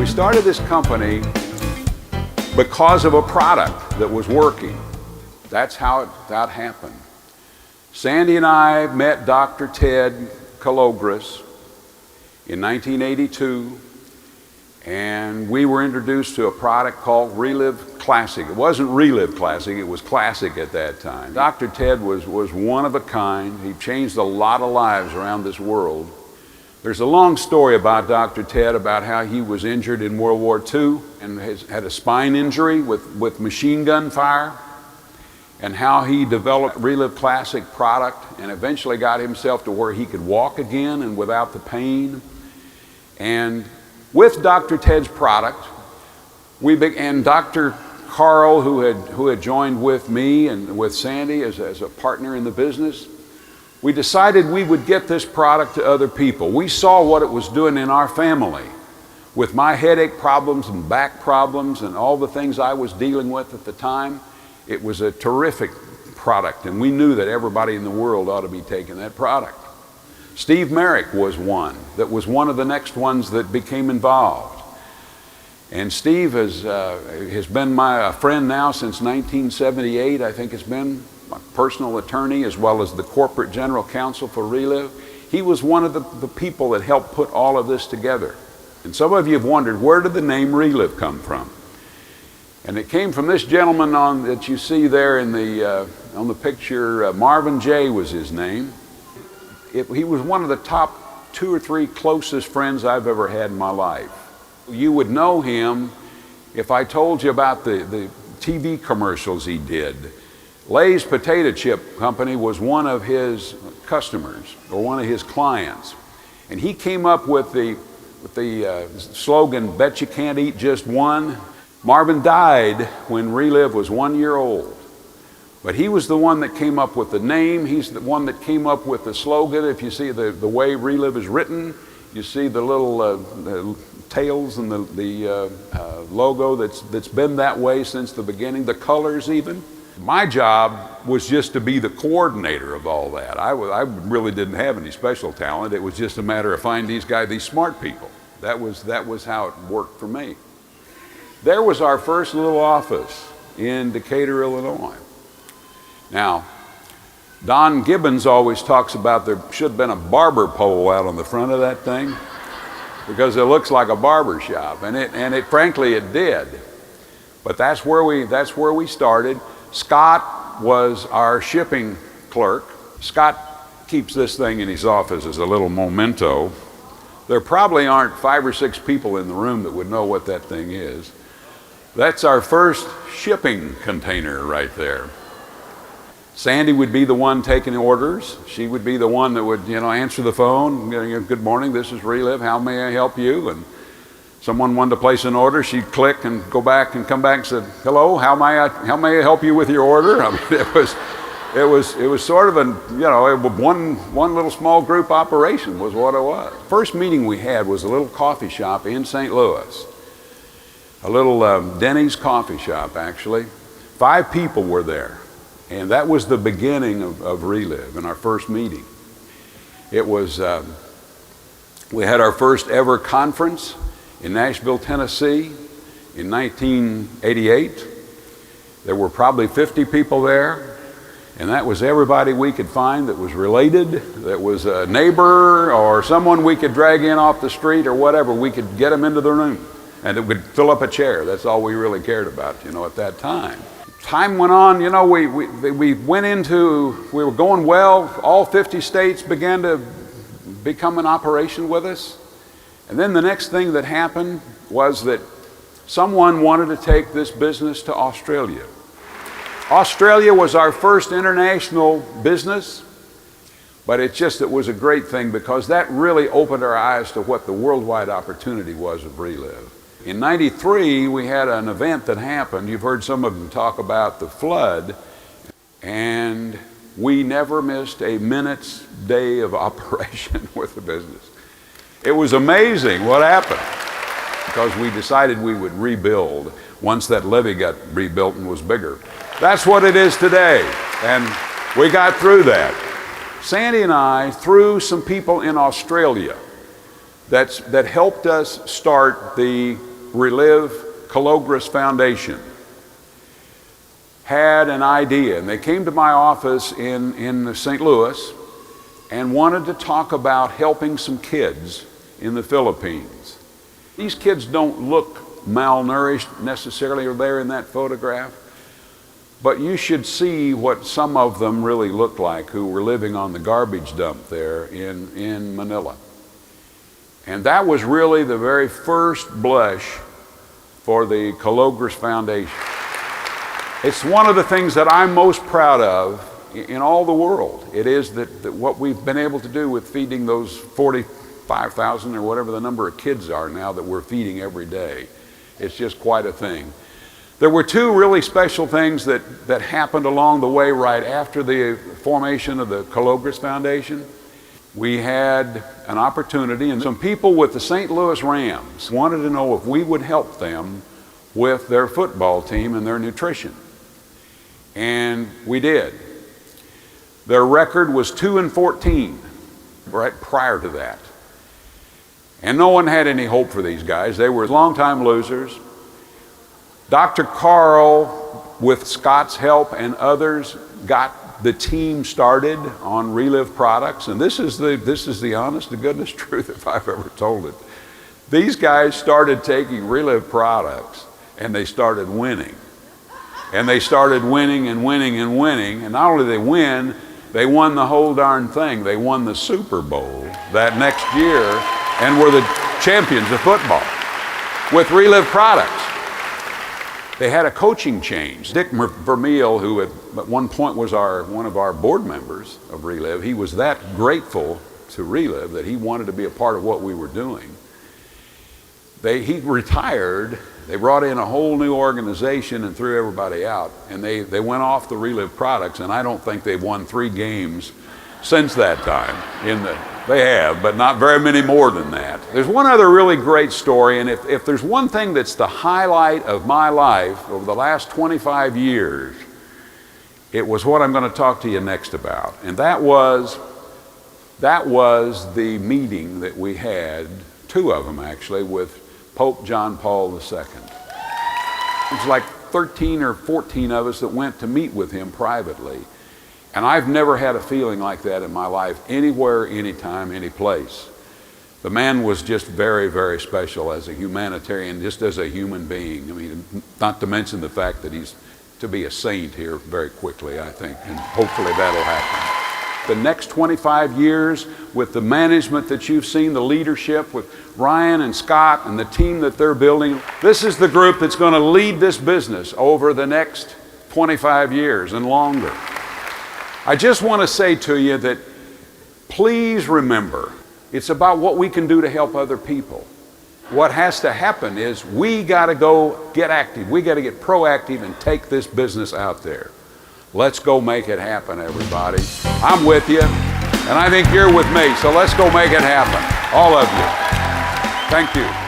We started this company because of a product that was working. That's how that happened. Sandy and I met Dr. Ted Kalogris in 1982, and we were introduced to a product called Reliv Classic. It wasn't Reliv Classic, it was Classic at that time. Dr. Ted was one of a kind. He changed a lot of lives around this world. There's a long story about Dr. Ted, about how he was injured in World War II and had a spine injury with machine gun fire, and how he developed Reliv Classic product and eventually got himself to where he could walk again and without the pain. And with Dr. Ted's product, and Dr. Carl, who had joined with me and with Sandy as a partner in the business, we decided we would get this product to other people. We saw what it was doing in our family with my headache problems and back problems and all the things I was dealing with at the time. It was a terrific product, and we knew that everybody in the world ought to be taking that product. Steve Merrick was one of the next ones that became involved. And Steve has been my friend now since 1978. I think has been my personal attorney as well as the corporate general counsel for Reliv. He was one of the people that helped put all of this together. And some of you have wondered, where did the name Reliv come from? And it came from this gentleman that you see there on the picture. Marvin J. was his name. He was one of the top 2 or 3 closest friends I've ever had in my life. You would know him if I told you about the TV commercials he did. Lay's Potato Chip Company was one of his customers, or one of his clients. And he came up with the slogan, "Bet you can't eat just one." Marvin died when Reliv was 1 year old. But he was the one that came up with the name. He's the one that came up with the slogan. If you see the way Reliv is written, you see the little tails and the logo that's been that way since the beginning, the colors even. My job was just to be the coordinator of all that. I really didn't have any special talent. It was just a matter of finding these smart people. That was how it worked for me. There was our first little office in Decatur, Illinois. Now, Don Gibbons always talks about there should have been a barber pole out on the front of that thing because it looks like a barber shop, and frankly it did. But that's where we started. Scott was our shipping clerk. Scott keeps this thing in his office as a little memento. There probably aren't 5 or 6 people in the room that would know what that thing is. That's our first shipping container right there. Sandy would be the one taking orders. She would be the one that would, answer the phone. "Good morning, this is Reliv. How may I help you?" And someone wanted to place an order, she'd click and go back and come back and said, "Hello, how may I help you with your order?" I mean, it was sort of one little small group operation was what it was. First meeting we had was a little coffee shop in St. Louis. A little Denny's coffee shop, actually. 5 people were there. And that was the beginning of Reliv in our first meeting. It was, we had our first ever conference in Nashville, Tennessee in 1988. There were probably 50 people there, and that was everybody we could find that was related, that was a neighbor or someone we could drag in off the street or whatever. We could get them into the room, and it would fill up a chair. That's all we really cared about, at that time. Time went on, we were going well. All 50 states began to become in operation with us. And then the next thing that happened was that someone wanted to take this business to Australia. Australia was our first international business, but it was a great thing because that really opened our eyes to what the worldwide opportunity was of Reliv. In '93, we had an event that happened. You've heard some of them talk about the flood, and we never missed a minute's day of operation with the business. It was amazing what happened because we decided we would rebuild once that levee got rebuilt and was bigger. That's what it is today, and we got through that. Sandy and I, through some people in Australia that helped us start the Reliv Cologris Foundation had an idea, and they came to my office in St. Louis and wanted to talk about helping some kids in the Philippines. These kids don't look malnourished necessarily or there in that photograph, but you should see what some of them really looked like who were living on the garbage dump there in Manila. And that was really the very first blush for the Cologris Foundation. It's one of the things that I'm most proud of in all the world. It is that what we've been able to do with feeding those 45,000 or whatever the number of kids are now that we're feeding every day. It's just quite a thing. There were two really special things that happened along the way right after the formation of the Cologris Foundation. We had an opportunity, and some people with the St. Louis Rams wanted to know if we would help them with their football team and their nutrition. And we did. Their record was 2-14 right prior to that. And no one had any hope for these guys. They were longtime losers. Dr. Carl, with Scott's help and others, got the team started on Reliv products. And this is the honest to goodness truth if I've ever told it. These guys started taking Reliv products and they started winning. And they started winning and winning and winning. And not only did they win, they won the whole darn thing. They won the Super Bowl that next year and were the champions of football with Reliv products. They had a coaching change. Dick Vermeil, who at one point was one of our board members of Reliv, he was that grateful to Reliv that he wanted to be a part of what we were doing. He retired. They brought in a whole new organization and threw everybody out, and they went off the Reliv products, and I don't think they've won 3 games since that time. They have, but not very many more than that. There's one other really great story, and if there's one thing that's the highlight of my life over the last 25 years, it was what I'm going to talk to you next about. And that was the meeting that we had, 2 of them actually, with Pope John Paul II. It was like 13 or 14 of us that went to meet with him privately. And I've never had a feeling like that in my life, anywhere, anytime, any place. The man was just very, very special as a humanitarian, just as a human being. I mean, not to mention the fact that he's to be a saint here very quickly, I think, and hopefully that'll happen. The next 25 years with the management that you've seen, the leadership with Ryan and Scott and the team that they're building, this is the group that's going to lead this business over the next 25 years and longer. I just want to say to you that please remember, it's about what we can do to help other people. What has to happen is we got to go get active. We got to get proactive and take this business out there. Let's go make it happen, everybody. I'm with you, and I think you're with me, so let's go make it happen, all of you. Thank you.